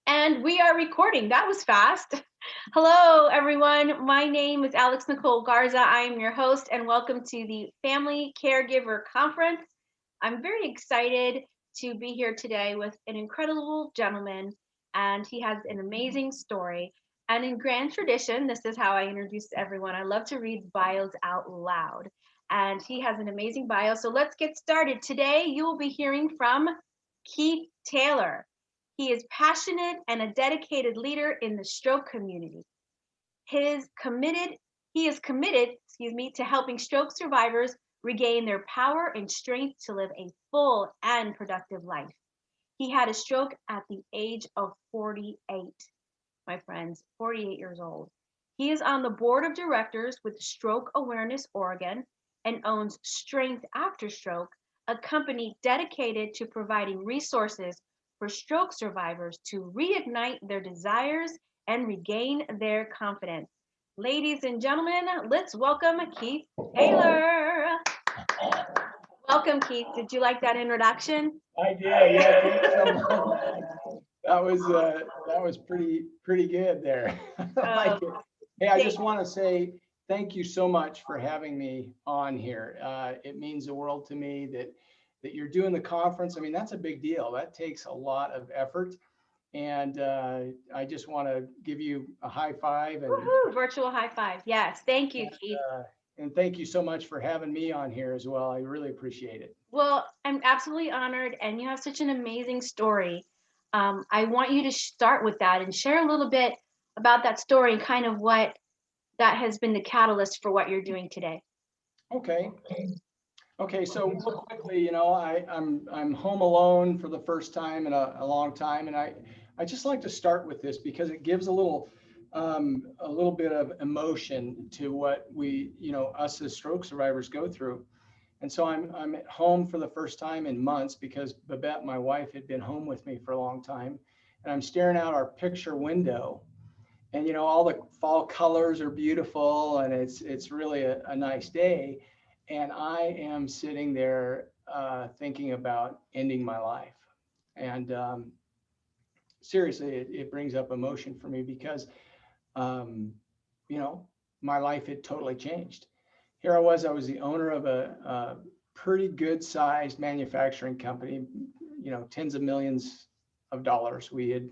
And we are recording. That was fast. Hello, everyone. My name is Alex Nicole Garza. I am your host, and welcome to the Family Caregiver Conference. I'm very excited to be here today with an incredible gentleman, and he has an amazing story. And in grand tradition, this is how I introduce everyone. I love to read bios out loud. And he has an amazing bio. So let's get started. Today, you will be hearing from Keith Taylor. He is passionate and a dedicated leader in the stroke community. He is committed, to helping stroke survivors regain their power and strength to live a full and productive life. He had a stroke at the age of 48, my friends, 48 years old. He is on the board of directors with Stroke Awareness Oregon and owns Strength After Stroke, a company dedicated to providing resources for stroke survivors to reignite their desires and regain their confidence. Ladies and gentlemen, let's welcome Keith Taylor. Welcome, Keith. Did you like that introduction? I did. Yeah, thank you so much. That was pretty good there. I like it. Hey, I just want to say thank you so much for having me on here. It means the world to me that you're doing the conference. I mean, that's a big deal. That takes a lot of effort. And I just want to give you a high five. And woohoo, virtual high five. Yes, thank you, Keith. And thank you so much for having me on here as well. I really appreciate it. Well, I'm absolutely honored, and you have such an amazing story. I want you to start with that and share a little bit about that story and kind of what that has been the catalyst for what you're doing today. Okay, so real quickly, I'm home alone for the first time in a long time, and I just like to start with this because it gives a little bit of emotion to what we, us as stroke survivors go through. And so I'm at home for the first time in months because Babette, my wife, had been home with me for a long time, and I'm staring out our picture window, and all the fall colors are beautiful, and it's really a nice day. And I am sitting there thinking about ending my life. And seriously, it brings up emotion for me because, my life had totally changed. Here I was the owner of a pretty good sized manufacturing company, tens of millions of dollars we had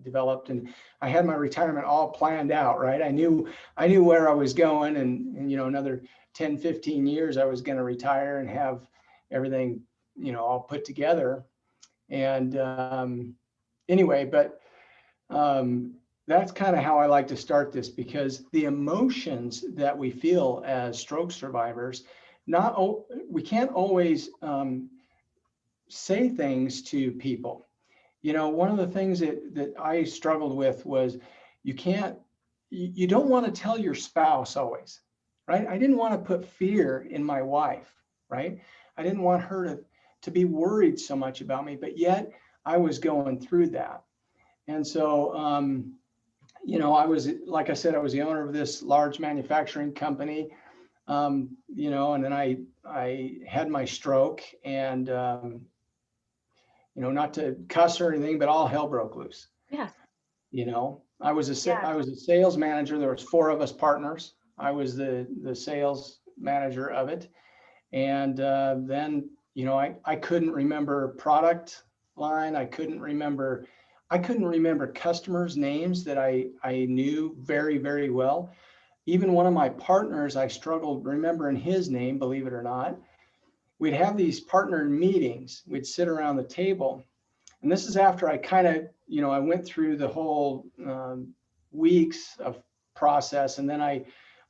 developed, and I had my retirement all planned out, right? I knew where I was going, and another 10, 15 years I was going to retire and have everything, all put together. And anyway, but that's kind of how I like to start this, because the emotions that we feel as stroke survivors, we can't always say things to people. One of the things that I struggled with was you don't want to tell your spouse always, right? I didn't want to put fear in my wife, right? I didn't want her to be worried so much about me, but yet I was going through that. And so, I was, like I said, I was the owner of this large manufacturing company, and then I had my stroke, and not to cuss or anything, but all hell broke loose. Yeah. I was a sales manager. There was 4 of us partners. I was the sales manager of it. And then, I couldn't remember product line. I couldn't remember customers' names that I knew very, very well. Even one of my partners, I struggled remembering his name, believe it or not. We'd have these partner meetings. We'd sit around the table. And this is after I kind of, I went through the whole weeks of process. And then I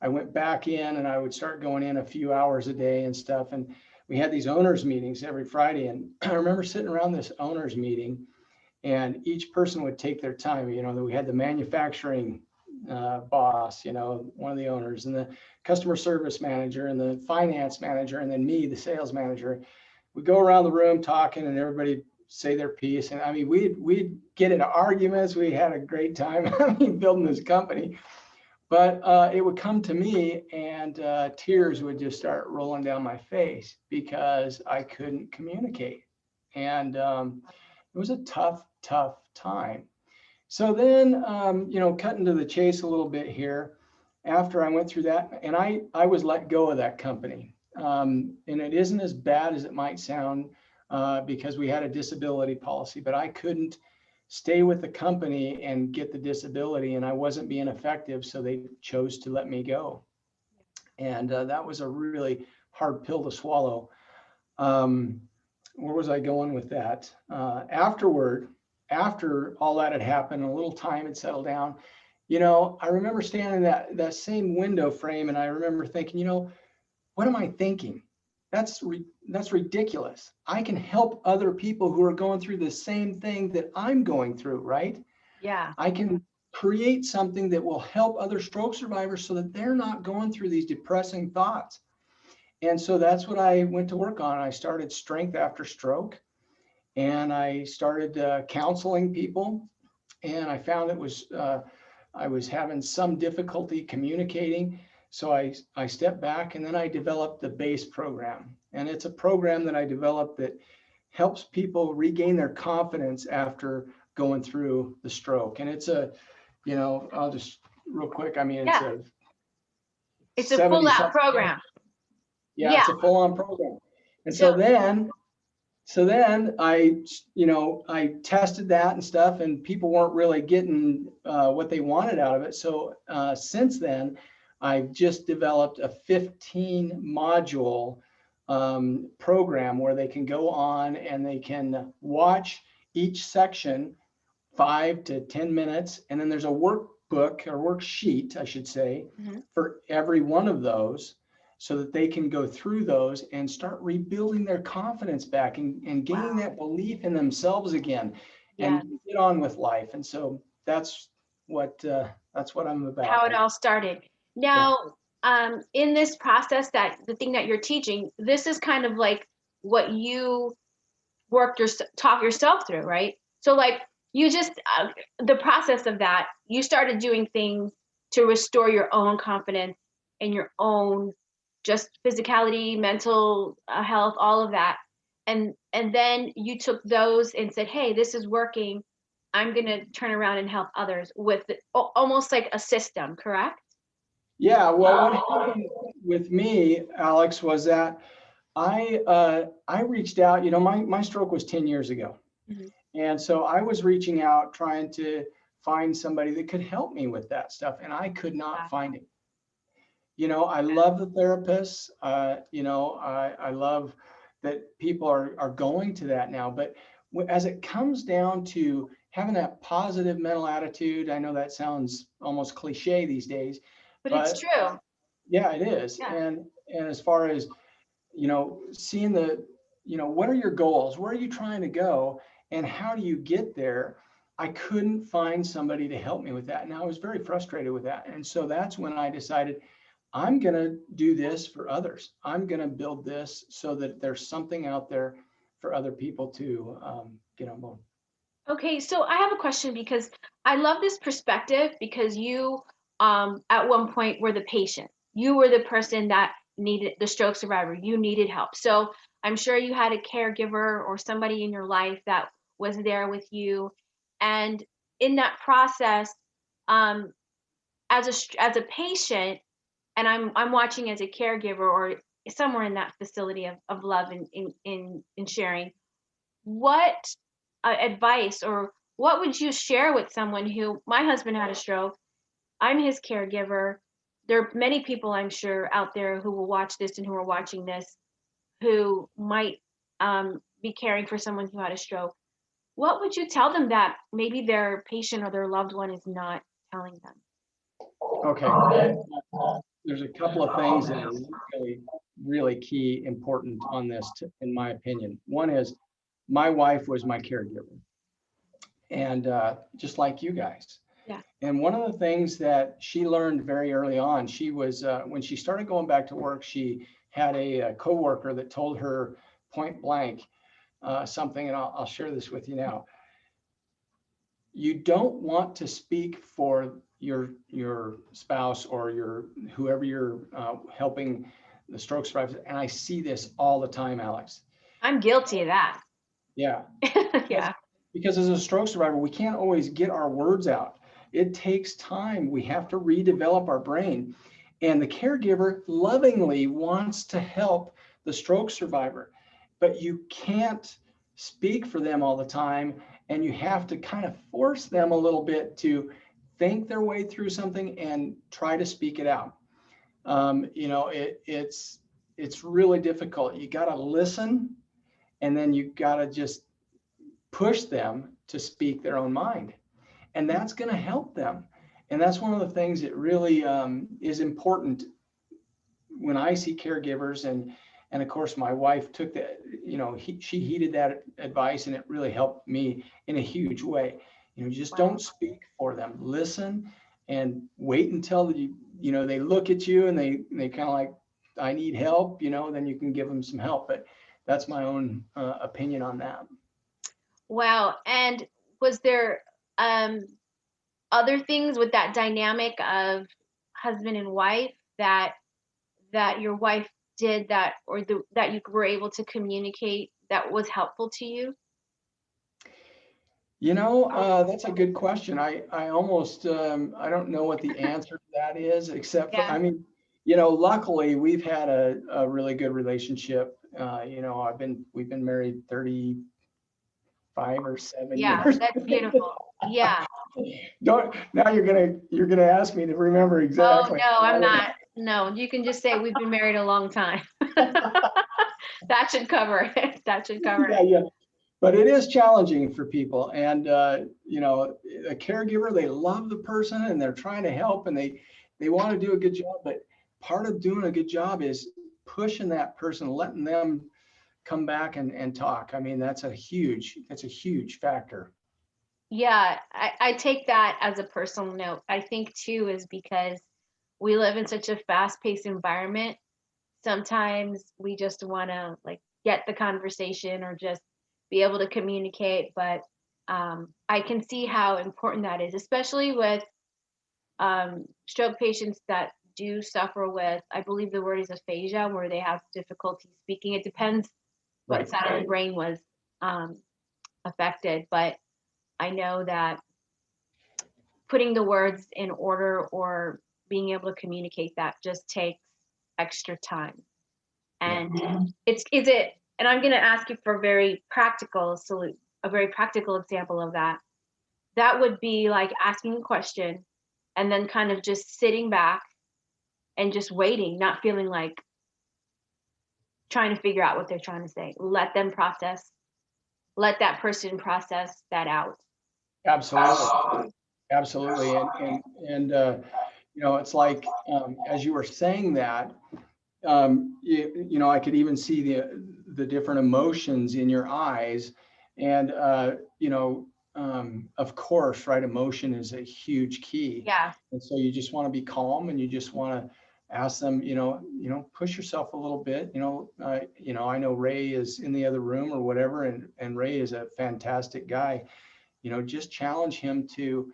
went back in, and I would start going in a few hours a day and stuff. And we had these owners meetings every Friday. And I remember sitting around this owners meeting, and each person would take their time. We had the manufacturing boss, one of the owners, and the customer service manager, and the finance manager, and then me, the sales manager. We'd go around the room talking, and everybody say their piece. And I mean, we'd get into arguments. We had a great time building this company. But it would come to me, and tears would just start rolling down my face because I couldn't communicate. And it was a tough time. So then, cutting to the chase a little bit here, after I went through that, and I was let go of that company. And it isn't as bad as it might sound, because we had a disability policy, but I couldn't stay with the company and get the disability, and I wasn't being effective, so they chose to let me go. And that was a really hard pill to swallow. Where was I going with that? After all that had happened, a little time had settled down, I remember standing in that same window frame, and I remember thinking, what am I thinking? That's ridiculous. I can help other people who are going through the same thing that I'm going through, right? Yeah. I can create something that will help other stroke survivors so that they're not going through these depressing thoughts. And so that's what I went to work on. I started Strength After Stroke, and I started counseling people, and I found I was having some difficulty communicating. So I stepped back, and then I developed the BASE program. And it's a program that I developed that helps people regain their confidence after going through the stroke. And it's I'll just real quick. I mean, it's a full out program. Yeah, it's a full on program. And so then I tested that and stuff, and people weren't really getting what they wanted out of it. So since then, I've just developed a 15 module program where they can go on and they can watch each section 5 to 10 minutes. And then there's a workbook or worksheet, I should say, for every one of those, so that they can go through those and start rebuilding their confidence back and gaining that belief in themselves again and get on with life. And so that's what I'm about. How it all started. Now, in this process, the thing that you're teaching, this is kind of like what you talk yourself through, right? So like you just, the process of that, you started doing things to restore your own confidence and your own just physicality, mental health, all of that. And then you took those and said, hey, this is working. I'm going to turn around and help others with almost like a system, correct? Yeah, well, what happened with me, Alex, was that I reached out, my stroke was 10 years ago. And so I was reaching out, trying to find somebody that could help me with that stuff. And I could not find it. I love the therapists. I love that people are going to that now. But as it comes down to having that positive mental attitude, I know that sounds almost cliche these days. But it's true. Yeah, it is. Yeah. And as far as, seeing what are your goals? Where are you trying to go? And how do you get there? I couldn't find somebody to help me with that. And I was very frustrated with that. And so that's when I decided I'm going to do this for others. I'm going to build this so that there's something out there for other people to get on board. Okay, so I have a question, because I love this perspective, because you at one point were the patient. You were the person that needed, the stroke survivor. You needed help. So I'm sure you had a caregiver or somebody in your life that was there with you. And in that process, as a patient, and I'm watching as a caregiver or somewhere in that facility of love and in sharing, what advice or what would you share with someone who, my husband had a stroke, I'm his caregiver. There are many people, I'm sure, out there who will watch this and who are watching this who might be caring for someone who had a stroke. What would you tell them that maybe their patient or their loved one is not telling them? Okay. There's a couple of things that are really, really key, important on this, in my opinion. One is my wife was my caregiver, and just like you guys. Yeah. And one of the things that she learned very early on, she was, when she started going back to work, she had a coworker that told her point blank something, and I'll share this with you now. You don't want to speak for your spouse or whoever you're helping the stroke survivors. And I see this all the time, Alex. I'm guilty of that. Yeah. Yeah. because as a stroke survivor, we can't always get our words out. It takes time. We have to redevelop our brain. And the caregiver lovingly wants to help the stroke survivor, but you can't speak for them all the time. And you have to kind of force them a little bit to think their way through something and try to speak it out. It's really difficult. You got to listen, and then you got to just push them to speak their own mind. And that's going to help them. And that's one of the things that really is important when I see caregivers. And of course, my wife took that, she heeded that advice, and it really helped me in a huge way. Just don't speak for them. Listen and wait until they look at you and they kind of like, I need help, then you can give them some help. But that's my own opinion on that. Wow. And was there other things with that dynamic of husband and wife that your wife did that, or that you were able to communicate that was helpful to you? That's a good question. I almost, I don't know what the answer to that is, except for, luckily we've had a really good relationship. We've been married 35 or 7 years. Yeah, that's beautiful. Yeah. Now you're gonna ask me to remember exactly. Oh, no, I'm not. No, you can just say we've been married a long time. That should cover it. That should cover it. Yeah. But it is challenging for people. And, a caregiver, they love the person and they're trying to help, and they want to do a good job. But part of doing a good job is pushing that person, letting them come back and talk. I mean, that's a huge factor. Yeah, I take that as a personal note. I think too is because we live in such a fast-paced environment. Sometimes we just want to like get the conversation or just be able to communicate. But I can see how important that is, especially with stroke patients that do suffer with, I believe the word is aphasia, where they have difficulty speaking. It depends what side of the brain was affected, but I know that putting the words in order or being able to communicate that just takes extra time. And and I'm going to ask you for a very practical example of that. That would be like asking a question and then kind of just sitting back and just waiting, not feeling like trying to figure out what they're trying to say. Let them process, let that person process that out. Absolutely. And it's like, as you were saying that, I could even see the different emotions in your eyes. And, of course, right, emotion is a huge key. Yeah. And so you just want to be calm, and you just want to ask them, push yourself a little bit. I know Ray is in the other room or whatever, and Ray is a fantastic guy. Just challenge him to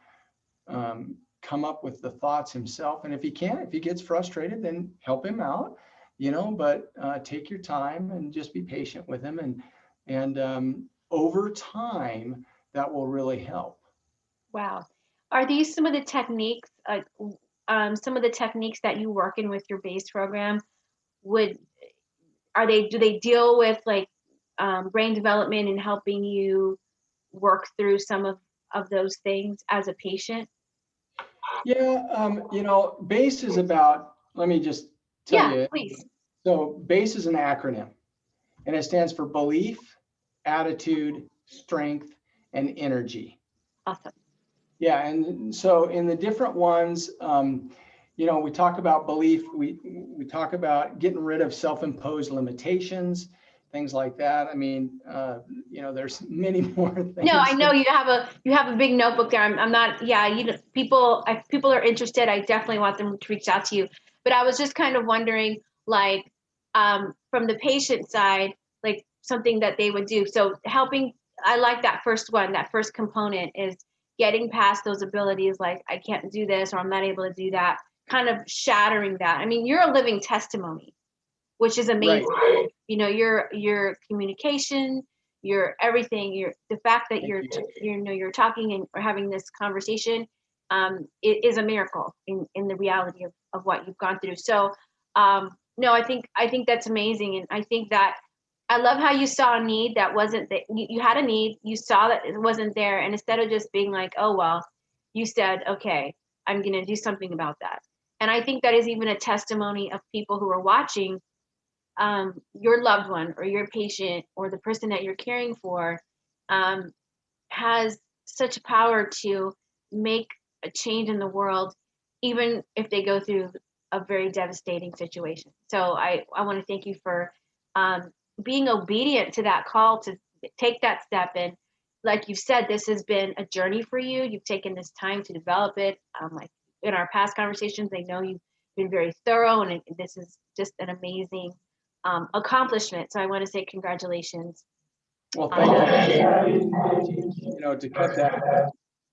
come up with the thoughts himself. And if he gets frustrated, then help him out, but take your time and just be patient with him. And over time, that will really help. Wow. Are these some of the techniques, that you work in with your BASE program? Do they deal with like brain development and helping you work through some of those things as a patient? Yeah, BASE is about, let me just tell you. Please. So BASE is an acronym, and it stands for belief, attitude, strength, and energy. Awesome. Yeah, and so in the different ones, we talk about belief, we talk about getting rid of self-imposed limitations, things like that. I mean, there's many more things. No, I know you have a big notebook there. I'm not. Yeah, people are interested. I definitely want them to reach out to you. But I was just kind of wondering, like, from the patient side, like something that they would do. So helping. I like that first one. That first component is getting past those abilities. Like, I can't do this, or I'm not able to do that. Kind of shattering that. I mean, you're a living testimony, which is amazing. Right. Your communication, you're everything. The fact that Thank you. you're talking and or having this conversation, it is a miracle in the reality of what you've gone through. So, no, I think that's amazing, and I think that I love how you saw a need that wasn't that you had a need, you saw that it wasn't there, and instead of just being like, oh well, you said, okay, I'm gonna do something about that. And I think that is even a testimony of people who are watching, your loved one or your patient or the person that you're caring for, um, has such power to make a change in the world, even if they go through a very devastating situation. So I want to thank you for, um, being obedient to that call to take that step. And like you said, this has been a journey for you. You've taken this time to develop it. Like in our past conversations, I know you've been very thorough, and this is just an amazing, accomplishment. So I want to say congratulations. Well, thank you. You know, to cut that,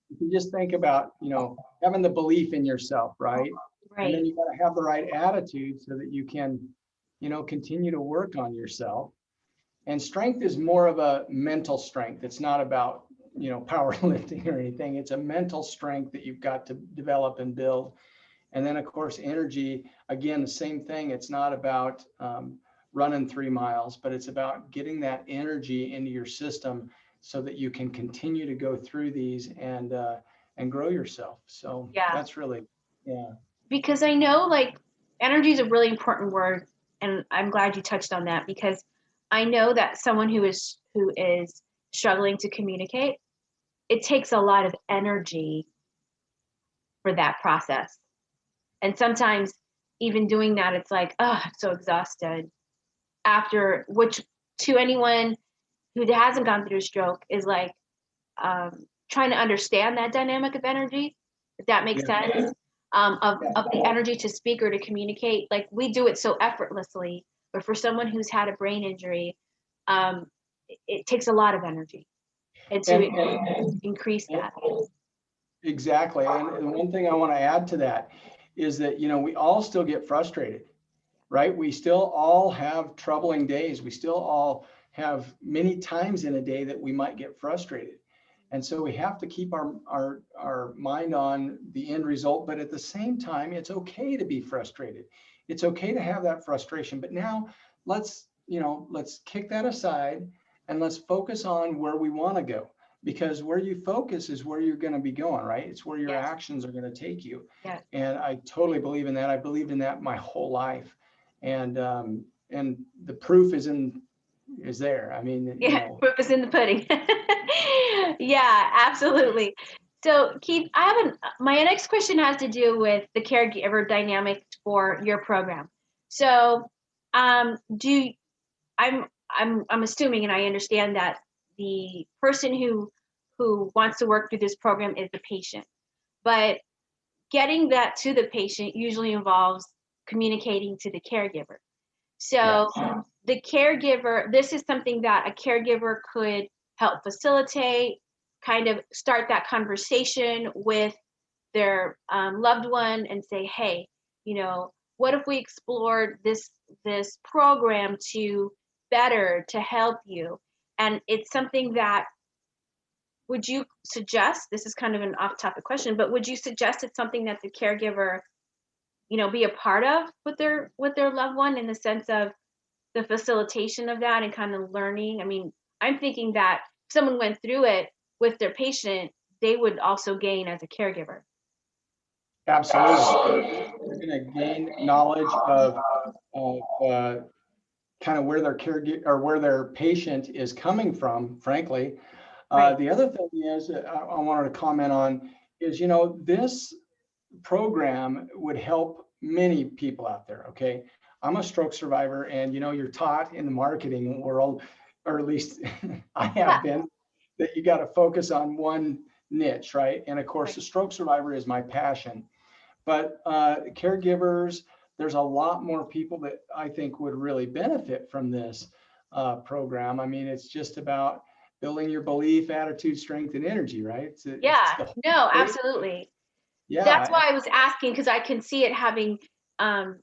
if you just think about, you know, having the belief in yourself, right? And Right. then you got to have the right attitude so that you can, you know, continue to work on yourself. And strength is more of a mental strength. It's not about, you know, powerlifting or anything. It's a mental strength that you've got to develop and build. And then, of course, energy, again, the same thing. It's not about running 3 miles, but it's about getting that energy into your system so that you can continue to go through these and grow yourself. So Yeah. that's really, yeah. Because I know like energy is a really important word, and I'm glad you touched on that, because I know that someone who is struggling to communicate, it takes a lot of energy for that process. And sometimes even doing that, it's like, oh, I'm so exhausted after, which to anyone who hasn't gone through a stroke is like, trying to understand that dynamic of energy, if that makes Yeah. sense, of the energy to speak or to communicate. Like we do it so effortlessly, but for someone who's had a brain injury, um, it takes a lot of energy, and to increase And that. exactly. And one thing I want to add to that is that, you know, we all still get frustrated, right? We still all have troubling days. We still all have many times in a day that we might get frustrated. And so we have to keep our mind on the end result. But at the same time, it's okay to be frustrated. It's okay to have that frustration. But now let's, you know, let's kick that aside and let's focus on where we want to go. Because where you focus is where you're going to be going, right? It's where your Yes. actions are going to take you. Yes. And I totally believe in that. I believed in that my whole life. And the proof is there. I mean, you Yeah, know. proof is in the pudding. Yeah, absolutely. So, Keith, my next question has to do with the caregiver dynamic for your program. So, do I'm assuming, and I understand that the person who wants to work through this program is the patient, but getting that to the patient usually involves communicating to the caregiver. Yeah. So the caregiver, this is something that a caregiver could help facilitate, kind of start that conversation with their, loved one and say, hey, you know, what if we explored this program to help you? And it's something that, would you suggest, this is kind of an off topic question, but would you suggest it's something that the caregiver, you know, be a part of with their loved one, in the sense of the facilitation of that and kind of learning? I mean, I'm thinking that if someone went through it with their patient, they would also gain as a caregiver. Absolutely. You're going to gain knowledge of kind of where their caregiver or where their patient is coming from, frankly. Right. The other thing is I wanted to comment on is, you know, this program would help many people out there. Okay. I'm a stroke survivor, and, you know, you're taught in the marketing world, or at least I Yeah. have been, that you got to focus on one niche, right? And of course, Right. the stroke survivor is my passion. But caregivers, there's a lot more people that I think would really benefit from this program. I mean, it's just about building your belief, attitude, strength, and energy, right? It's Yeah. the whole No, thing. absolutely. That's Yeah, why I was asking, because I can see it having,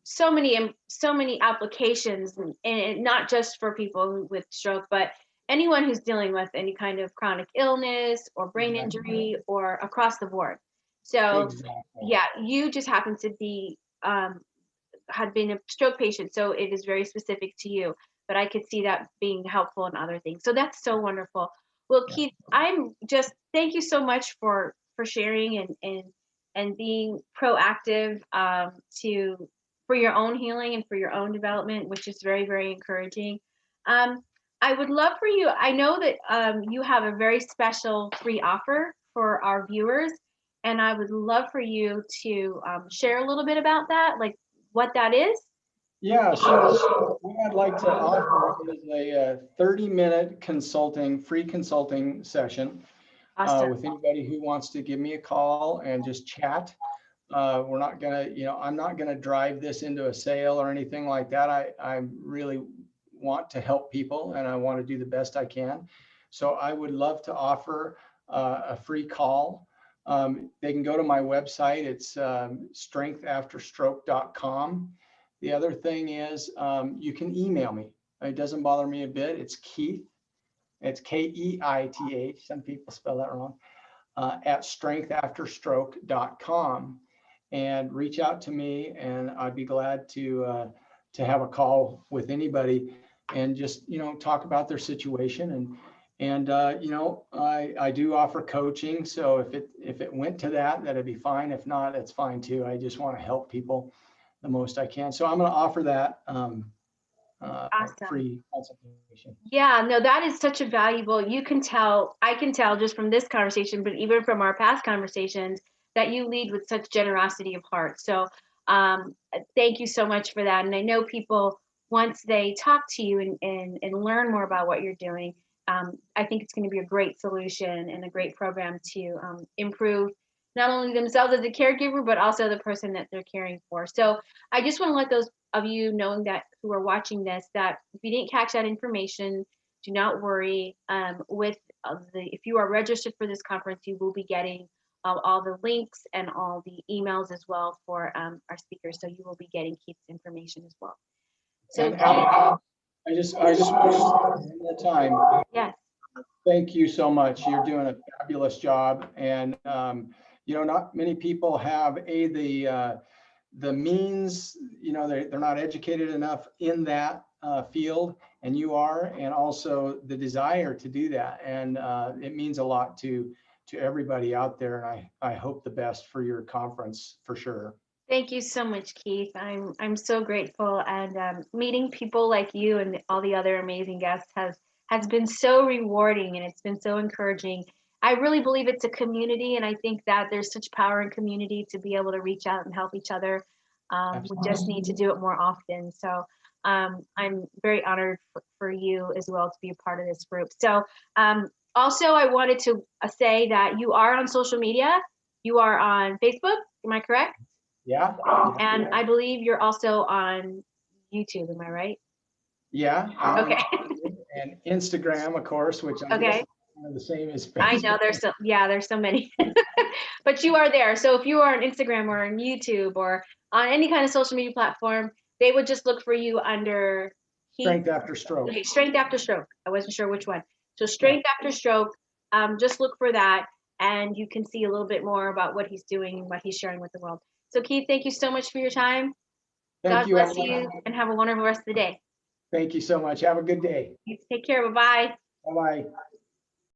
so many applications, and not just for people with stroke, but anyone who's dealing with any kind of chronic illness or brain Exactly. injury or across the board. So Exactly. yeah, you just happen to be had been a stroke patient, so it is very specific to you. But I could see that being helpful in other things. So that's so wonderful. Well, Yeah. Keith, I'm just thank you so much for sharing and being proactive to for your own healing and for your own development, which is very, very encouraging. Um, I would love for you. I know that you have a very special free offer for our viewers, and I would love for you to share a little bit about that, like what that is. Yeah, so what I'd like to offer is a 30-minute free consulting session Awesome. with anybody who wants to give me a call and just chat. We're not gonna, I'm not gonna drive this into a sale or anything like that. I really want to help people and I want to do the best I can. So I would love to offer a free call. They can go to my website. It's strengthafterstroke.com. The other thing is you can email me. It doesn't bother me a bit. It's Keith. It's Keith. Some people spell that wrong. At strengthafterstroke.com, and reach out to me, and I'd be glad to have a call with anybody and just talk about their situation. And I do offer coaching, so if it went to that'd be fine. If not, it's fine too. I just want to help people the most I can. So I'm going to offer that Awesome. free consultation. Yeah, no, that is such a valuable, I can tell just from this conversation, but even from our past conversations, that you lead with such generosity of heart. So thank you so much for that. And I know people, once they talk to you and learn more about what you're doing, I think it's going to be a great solution and a great program to improve not only themselves as a caregiver, but also the person that they're caring for. So I just want to let those of you knowing that who are watching this, that if you didn't catch that information, do not worry. If you are registered for this conference, you will be getting all the links and all the emails as well for our speakers. So you will be getting Keith's information as well. So And I just want to one more time. Yes. Thank you so much. You're doing a fabulous job, and not many people have the means. They're not educated enough in that field, and you are, and also the desire to do that, and it means a lot to everybody out there. And I hope the best for your conference for sure. Thank you so much, Keith. I'm so grateful, and meeting people like you and all the other amazing guests has been so rewarding, and it's been so encouraging. I really believe it's a community, and I think that there's such power in community to be able to reach out and help each other. We just need to do it more often. So I'm very honored for you as well to be a part of this group. So also, I wanted to say that you are on social media. You are on Facebook. Am I correct? Yeah. And I believe you're also on YouTube, am I right? Yeah. Okay. And Instagram, of course, which I guess are the same as Facebook. I know there's so many, but you are there. So if you are on Instagram or on YouTube or on any kind of social media platform, they would just look for you under Strength After Stroke. Okay, Strength After Stroke. I wasn't sure which one. So Strength After Stroke, just look for that, and you can see a little bit more about what he's doing and what he's sharing with the world. So Keith, thank you so much for your time. God bless you, and have a wonderful rest of the day. Thank you so much. Have a good day. Take care. Bye-bye. Bye-bye.